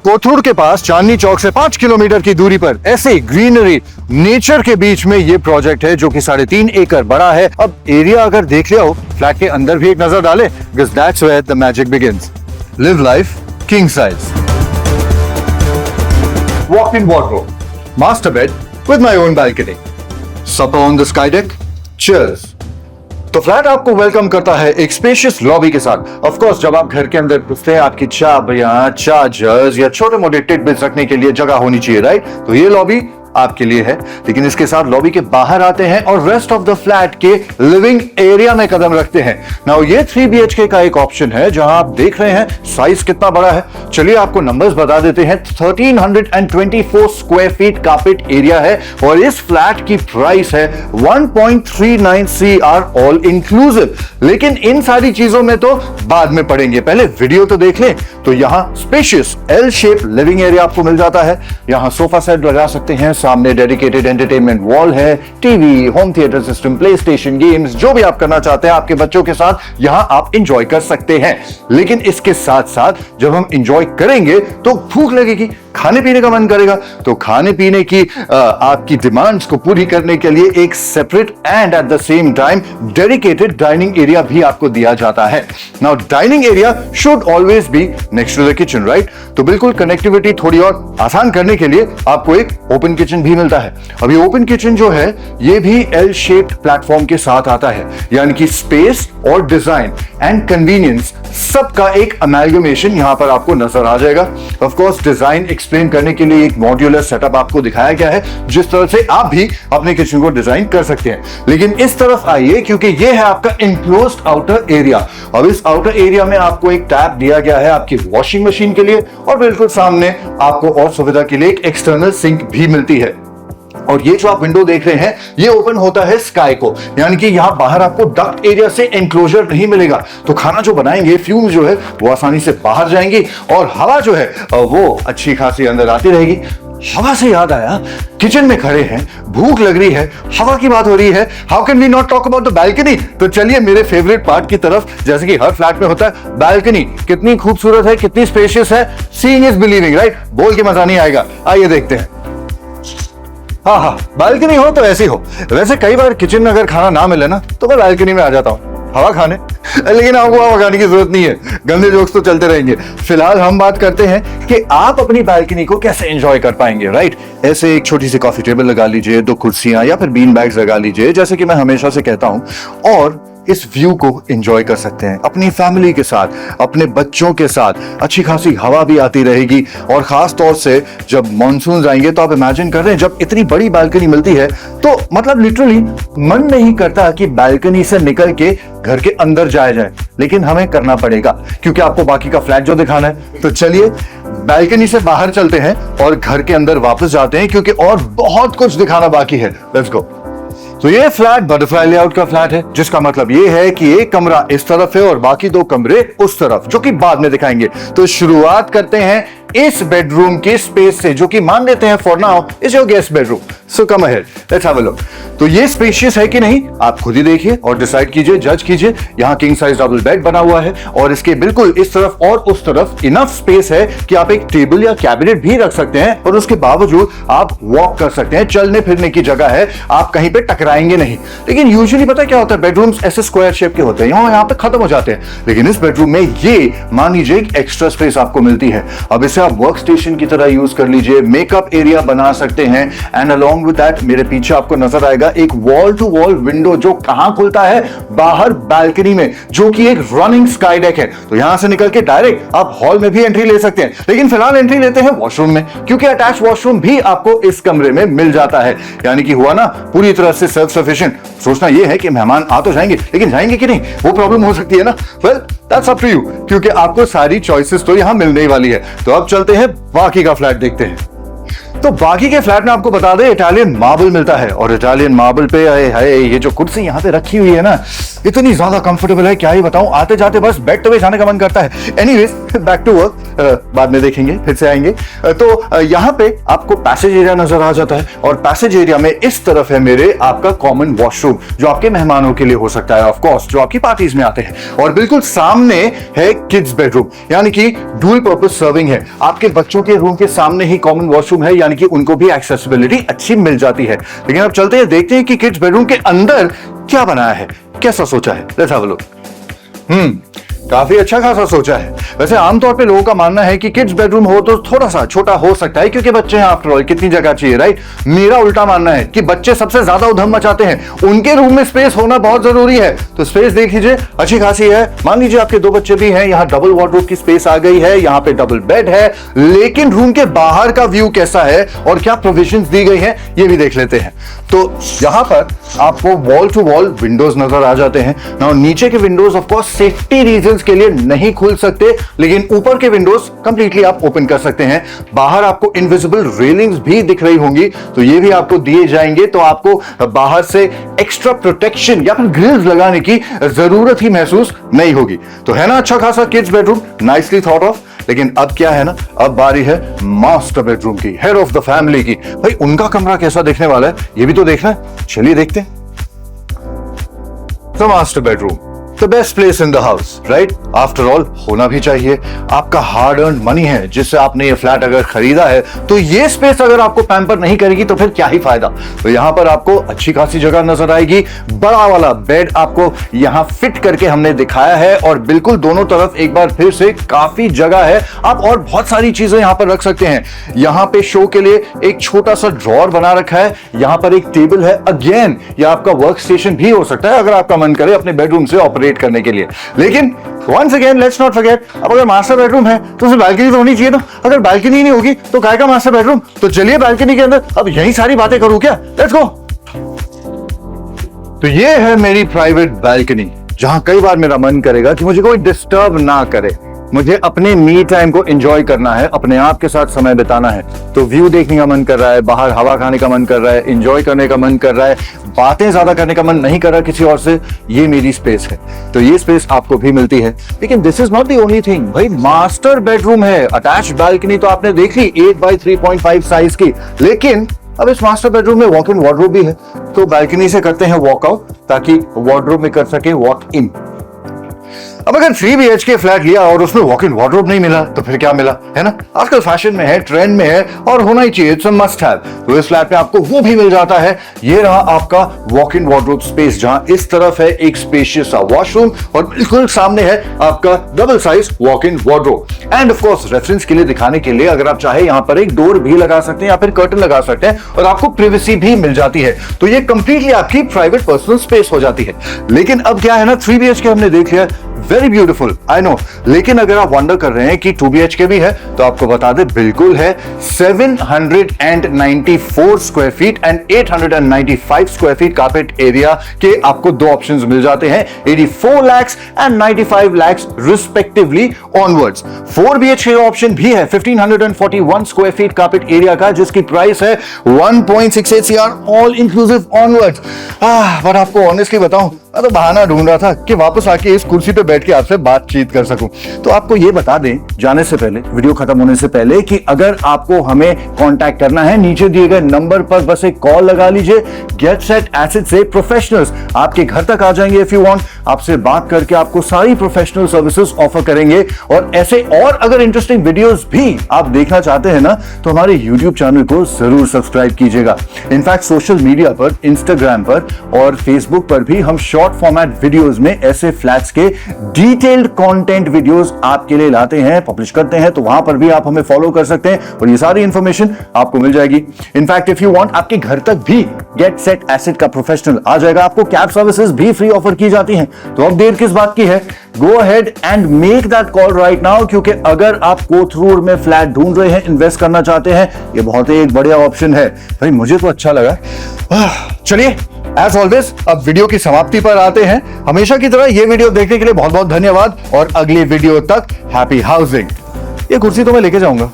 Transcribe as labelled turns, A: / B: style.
A: कोथरूड के पास चांदनी चौक से 5 किलोमीटर की दूरी पर ऐसे ग्रीनरी नेचर के बीच में ये प्रोजेक्ट है जो कि 3.5 एकड़ बड़ा है। अब एरिया अगर देख लिया हो, फ्लैट के अंदर भी एक नजर डाले, because that's where the magic begins. Live life king size. Walk-in wardrobe, master bed with my own balcony. Supper on the sky deck. Cheers. तो फ्लैट आपको वेलकम करता है एक स्पेशियस लॉबी के साथ। ऑफ कोर्स जब आप घर के अंदर घुसते हैं, आपकी चाबियां, चार्जर्स या छोटे मोटे टिडबिट्स रखने के लिए जगह होनी चाहिए, राइट? तो ये लॉबी आपके लिए है, लेकिन इसके साथ लॉबी के बाहर आते हैं और रेस्ट ऑफ द फ्लैट के लिविंग एरिया में कदम रखते हैं। नाउ ये 3 BHK का एक ऑप्शन है जहां आप देख रहे हैं साइज कितना बड़ा है। चलिए आपको नंबर्स बता देते हैं। 1324 स्क्वायर फीट कारपेट एरिया है और इस फ्लैट की प्राइस है 1.39 CR ऑल इंक्लूसिव। लेकिन इन सारी चीजों में तो बाद में पड़ेंगे, पहले वीडियो तो देख लें। तो यहां spacious L shape living area आपको मिल जाता है। यहां सोफा सेट लगा सकते हैं, सामने डेडिकेटेड एंटरटेनमेंट वॉल है, TV, home theatre system, play station, games, जो भी आप करना चाहते हैं आपके बच्चों के साथ यहां आप एंजॉय कर सकते हैं। लेकिन इसके साथ साथ जब हम एंजॉय करेंगे तो भूख लगेगी, खाने पीने का मन करेगा, तो खाने पीने की आपकी डिमांड्स को पूरी करने के लिए एक separate and at the same time dedicated dining area भी आपको दिया जाता है। Now dining area should always be next to the kitchen, right? तो बिल्कुल कनेक्टिविटी थोड़ी और आसान करने के लिए आपको एक ओपन किचन भी मिलता है। अब ये ओपन किचन जो है ये भी L शेप्ड प्लेटफॉर्म के साथ आता है, यानी कि स्पेस और डिजाइन एंड कन्वीनियंस सबका एक अमेलगमेशन यहां पर आपको नजर आ जाएगा। ऑफ कोर्स डिजाइन एक्सप्लेन करने के लिए एक मॉड्यूलर सेटअप आपको दिखाया गया है जिस तरह से आप भी अपने किचन को डिजाइन कर सकते हैं। लेकिन इस तरफ आइए क्योंकि ये है आपका इनक्लोज्ड आउटर एरिया। अब इस आउटर एरिया में आपको एक टैप दिया गया है आपकी वॉशिंग मशीन के लिए और बिल्कुल सामने आपको और सुविधा के लिए एक एक्सटर्नल सिंक भी मिलती है। और ये जो आप विंडो देख रहे हैं ये ओपन होता है स्काई को, यानी कि यहां बाहर आपको डक्ट एरिया से एनक्लोजर नहीं मिलेगा। तो खाना जो बनाएंगे, फ्यूम जो है वो आसानी से बाहर जाएंगी और हवा जो है वो अच्छी खासी अंदर आती रहेगी। हवा से याद आया, किचन में खड़े हैं, भूख लग रही है, हवा की बात हो रही है, how can we not talk about the balcony? तो चलिए मेरे फेवरेट पार्ट की तरफ, जैसे कि हर फ्लैट में होता है, बालकनी कितनी खूबसूरत है, कितनी स्पेशियस है। Seeing is believing, right? बोल के मजा नहीं आएगा, आइए देखते हैं। हाँ, बालकनी हो तो ऐसी हो। वैसे कई बार किचन में अगर खाना ना मिले ना तो मैं बालकनी में आ जाता हूँ हवा खाने, लेकिन आपको हवा खाने की जरूरत नहीं है, गंदे जोक्स तो चलते रहेंगे। फिलहाल हम बात करते हैं कि आप अपनी बालकनी को कैसे एंजॉय कर पाएंगे, राइट? ऐसे एक छोटी सी कॉफी टेबल लगा लीजिए, 2 कुर्सियां या फिर बीन बैग्स लगा लीजिए, जैसे कि मैं हमेशा से कहता हूं, और इस व्यू को एंजॉय कर सकते हैं अपनी फैमिली के साथ, अपने बच्चों के साथ। अच्छी खासी हवा भी आती रहेगी और खास तौर से जब मॉनसून आएंगे तो आप इमेजिन कर रहे हैं जब इतनी बड़ी बालकनी मिलती है तो मतलब लिटरली मन नहीं करता कि बालकनी से निकल के घर के अंदर जाया जाए, लेकिन हमें करना पड़ेगा क्योंकि आपको बाकी का फ्लैट जो दिखाना है। तो चलिए बालकनी से बाहर चलते हैं और घर के अंदर वापस जाते हैं क्योंकि और बहुत कुछ दिखाना बाकी है। Let's go. तो ये फ्लैट बटरफ्लाई लेआउट का फ्लैट है, जिसका मतलब ये है कि एक कमरा इस तरफ है और बाकी 2 कमरे उस तरफ, जो कि बाद में दिखाएंगे। तो शुरुआत करते हैं इस बेडरूम की स्पेस से, जो कि मान लेते हैं for now is your guest bedroom. So come ahead, let's have a look. तो ये स्पेशियस है कि नहीं आप खुद ही देखिए और डिसाइड कीजिए, जज कीजिए। यहाँ किंग साइज डबल बेड बना हुआ है और इसके बिल्कुल इस तरफ और उस तरफ इनफ स्पेस है कि आप एक टेबल या कैबिनेट भी रख सकते हैं और उसके बावजूद आप वॉक कर सकते हैं, चलने फिरने की जगह है, आप कहीं पे टकराएंगे नहीं। लेकिन यूजुअली पता क्या होता है, बेडरूम्स ऐसे स्क्वायर शेप के होते हैं, यहाँ पे खत्म हो जाते हैं, लेकिन इस बेडरूम में ये मान लीजिए एक एक्स्ट्रा स्पेस आपको मिलती है। अब इसे आप वर्क स्टेशन की तरह यूज कर लीजिए, मेकअप एरिया बना सकते हैं एंड अलोंग विद दैट मेरे पीछे आपको नजर आएगा एक वॉल टू वॉल विंडो जो कहां खुलता है, बाहर बालकनी में, जो कि एक रनिंग स्काई डेक है। तो यहां से निकल के डायरेक्ट आप हॉल में भी एंट्री ले सकते हैं, लेकिन फिलहाल एंट्री लेते हैं वॉशरूम में क्योंकि अटैच वॉशरूम भी आपको इस कमरे में मिल जाता है। यानी कि हुआ ना पूरी तरह से सेल्फ सफिशिएंट। सोचना यह है कि मेहमान आ तो जाएंगे, लेकिन जाएंगे कि नहीं वो प्रॉब्लम हो सकती है ना। Well that's up to you, क्योंकि आपको सारी चॉइसेस तो यहां मिलने वाली है। तो अब चलते हैं बाकी का फ्लैट देखते हैं। तो बाकी के फ्लैट में आपको बता दें इटालियन मार्बल मिलता है, और इटालियन मार्बल पे है ये जो कुर्सी यहाँ पे रखी हुई है ना, इतनी ज्यादा कंफर्टेबल है क्या ही बताऊं, आते जाते बस बेड पे जाने का मन करता है। एनीवेज बैक टू वर्क, बाद में देखेंगे, फिर से आएंगे। तो यहाँ पे आपको पैसेज एरिया नजर आ जाता है, और पैसेज एरिया में इस तरफ है मेरे आपका कॉमन वॉशरूम, जो आपके मेहमानों के लिए हो सकता है, ऑफ कोर्स जो आपकी पार्टीज में आते हैं। और बिल्कुल सामने है किड्स बेडरूम, यानी कि डुअल पर्पस सर्विंग है। आपके बच्चों के रूम के सामने ही कॉमन वॉशरूम है, यानी कि उनको भी एक्सेसिबिलिटी अच्छी मिल जाती है। लेकिन अब चलते हैं, देखते हैं कि किड्स बेडरूम के अंदर क्या बनाया है, कैसा सोचा है। Let's have a look. काफी अच्छा खासा सोचा है। वैसे आमतौर पे लोगों का मानना है कि किड्स बेडरूम हो तो थोड़ा सा छोटा हो सकता है, क्योंकि बच्चे हैं आफ्टर ऑल, कितनी जगह चाहिए, राइट। मेरा उल्टा मानना है कि बच्चे सबसे ज्यादा उधम मचाते हैं, उनके रूम में स्पेस होना बहुत जरूरी है। तो स्पेस देख लीजिए, अच्छी खासी है। मान लीजिए आपके 2 बच्चे भी हैं, यहाँ डबल वार्डरोब की स्पेस आ गई है, यहाँ पे डबल बेड है। लेकिन रूम के बाहर का व्यू कैसा है और क्या प्रोविजंस दी गई है, ये भी देख लेते हैं। तो यहाँ पर आपको वॉल टू वॉल विंडोज नजर आ जाते हैं। नाउ नीचे के Windows of course safety reasons के लिए नहीं खुल सकते, लेकिन ऊपर के विंडोज कंप्लीटली आप ओपन कर सकते हैं। बाहर आपको इनविजिबल रेलिंग्स भी दिख रही होंगी, तो ये भी आपको दिए जाएंगे, तो आपको बाहर से एक्स्ट्रा प्रोटेक्शन या फिर ग्रिल्स लगाने की जरूरत ही महसूस नहीं होगी। तो है ना अच्छा खासा kids bedroom, nicely thought of. लेकिन अब क्या है ना, अब बारी है मास्टर बेडरूम की, हेड ऑफ द फैमिली की। भाई उनका कमरा कैसा दिखने वाला है ये भी तो देखना है, चलिए देखते हैं। The master bedroom, the best place in the house, right. After all होना भी चाहिए, आपका हार्ड अर्न मनी है जिससे आपने ये फ्लैट अगर खरीदा है, तो ये स्पेस अगर आपको पैम्पर नहीं करेगी तो फिर क्या ही फायदा। तो यहां पर आपको अच्छी खासी जगह नजर आएगी। बड़ा वाला बेड आपको यहां फिट करके हमने दिखाया है, और बिल्कुल दोनों तरफ एक बार फिर से काफी जगह है। आप और बहुत सारी चीजें यहां पर रख सकते हैं। यहां पे शो के लिए एक छोटा सा ड्रॉर बना रखा है, यहां पर एक टेबल है, अगेन यह आपका वर्क स्टेशन भी हो सकता है अगर आपका मन करे अपने बेडरूम से ऑपरेट करने के लिए। लेकिन once again let's not forget, अब अगर मास्टर बेडरूम है तो उसमें बालकनी तो होनी चाहिए ना। अगर बालकनी नहीं होगी तो काय का मास्टर बेडरूम। तो चलिए बालकनी के अंदर अब यही सारी बातें करूं क्या, लेट्स गो। तो ये है मेरी प्राइवेट बालकनी, जहां कई बार मेरा मन करेगा कि मुझे कोई डिस्टर्ब ना करे, मुझे अपने मी टाइम को एंजॉय करना है, अपने आप के साथ समय बिताना है। तो व्यू देखने का मन कर रहा है, बाहर हवा खाने का मन कर रहा है, एंजॉय करने का मन कर रहा है, बातें ज्यादा करने का मन नहीं कर रहा किसी और से, ये मेरी स्पेस है। तो ये स्पेस आपको भी मिलती है। लेकिन this is not the only thing, भाई मास्टर बेडरूम है, अटैच्ड बालकनी तो आपने देख ली 8x3.5 साइज की। लेकिन अब इस मास्टर बेडरूम में वॉक इन वार्डरोब भी है, तो बालकनी से करते हैं वॉकआउट ताकि वार्डरोब में कर सके वॉक इन। अब अगर 3 BHK फ्लैट लिया और उसमें वॉक इन वार्डरोब नहीं मिला तो फिर क्या मिला, है ना। आजकल फैशन में है, ट्रेंड में है, और होना ही चाहिए, इट्स अ मस्ट हैव। तो इस फ्लैट में आपको वो भी मिल जाता है। ये रहा आपका वॉक इन वार्डरोब स्पेस, जहां इस तरफ है एक स्पेशियस सा वॉशरूम, और बिल्कुल सामने है आपका double size walk in wardrobe. End of course reference के लिए दिखाने के लिए अगर आप चाहे यहां पर एक डोर भी लगा सकते हैं या फिर कर्टन लगा सकते हैं, और आपको प्रिवेसी भी मिल जाती है। तो ये कंप्लीटली आपकी प्राइवेट पर्सनल स्पेस हो जाती है। लेकिन अब क्या है ना, 3 BHK हमने देख लिया, वेरी ब्यूटीफुल आई नो। लेकिन अगर आप वंडर कर रहे हैं कि 2 BHK भी है, तो आपको बता दें बिल्कुल है। 794 square feet and 895 square feet carpet area के आपको 2 ऑप्शंस मिल जाते हैं, 84 lakhs and 95 lakhs respectively onwards. 4 BHK option भी है 1541 स्क्वायर फीट कारपेट एरिया का, जिसकी प्राइस है 1.68 CR all inclusive onwards. But आपको ऑनेस्टली बताऊं, मैं तो बहाना ढूंढ रहा था कि वापस आके इस कुर्सी पे बैठ के आपसे बातचीत कर सकूं। तो आपको ये बता दें जाने से पहले, वीडियो खत्म होने से पहले, कि अगर आपको हमें कांटेक्ट करना है, नीचे दिए गए नंबर पर बस एक कॉल लगा लीजिए। गेट सेट एसेट से प्रोफेशनल्स आपके घर तक आ जाएंगे इफ यू वांट, आपसे बात करके आपको सारी प्रोफेशनल सर्विसेज ऑफर करेंगे। और ऐसे और अगर इंटरेस्टिंग वीडियोस भी आप देखना चाहते हैं ना, तो हमारे यूट्यूब चैनल को जरूर सब्सक्राइब कीजिएगा। इनफैक्ट सोशल मीडिया पर, इंस्टाग्राम पर और फेसबुक पर भी हम शॉर्ट फॉर्मेट वीडियोस में ऐसे फ्लैट्स के डिटेल्ड कंटेंट वीडियोस आपके लिए लाते हैं, पब्लिश करते हैं। तो वहां पर भी आप हमें फॉलो कर सकते हैं और ये सारी इंफॉर्मेशन आपको मिल जाएगी। इनफैक्ट इफ यू वांट, आपके घर तक भी गेट सेट एसेट का प्रोफेशनल आ जाएगा। आपको कैब सर्विसेज भी फ्री ऑफर की जाती हैं। तो अब देर किस बात की है, go ahead and make that call right now, क्योंकि अगर आप कोथरूड में फ्लैट ढूंढ रहे हैं, इन्वेस्ट करना चाहते हैं, ये बहुत ही एक बढ़िया ऑप्शन है। भाई मुझे तो अच्छा लगा। चलिए एज ऑलवेज अब वीडियो की समाप्ति पर आते हैं। हमेशा की तरह ये वीडियो देखने के लिए बहुत बहुत धन्यवाद, और अगली वीडियो तक हैप्पी हाउसिंग। ये कुर्सी तो मैं लेके जाऊंगा।